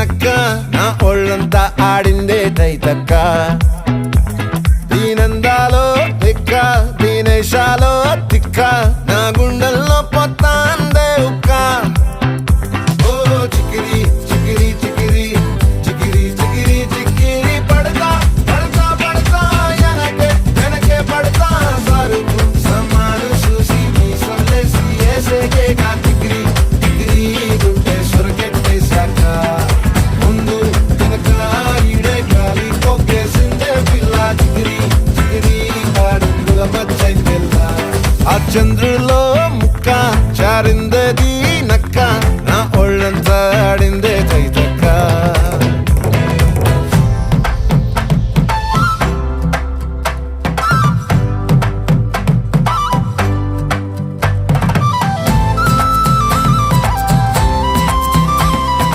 నక్క నా ఒళ్ళంతా ఆడిందే తైతక్క దీనందాలో తిక్క దీనేశాలో తిక్క నా గుండెల్లో పొత్తాందే ఉక్క ఓ చికిరి చికిరి చికిరి చికిరి చికిరి చికిరి పడతా పడతా పడతా వెనకే వెనకే పడతా సరుకు సమాను చూసి మీ సొల్లేసి ఏసేగా చికిరి చికిరి గుంటే సొరకెట్టేశాక ముందు వెనక ఈడే గాలి కొక్కేసిందే పిల్ల చికిరి చికిరి కాడుగుల మచ్చైందెల్ల ఆ చంద్రుడు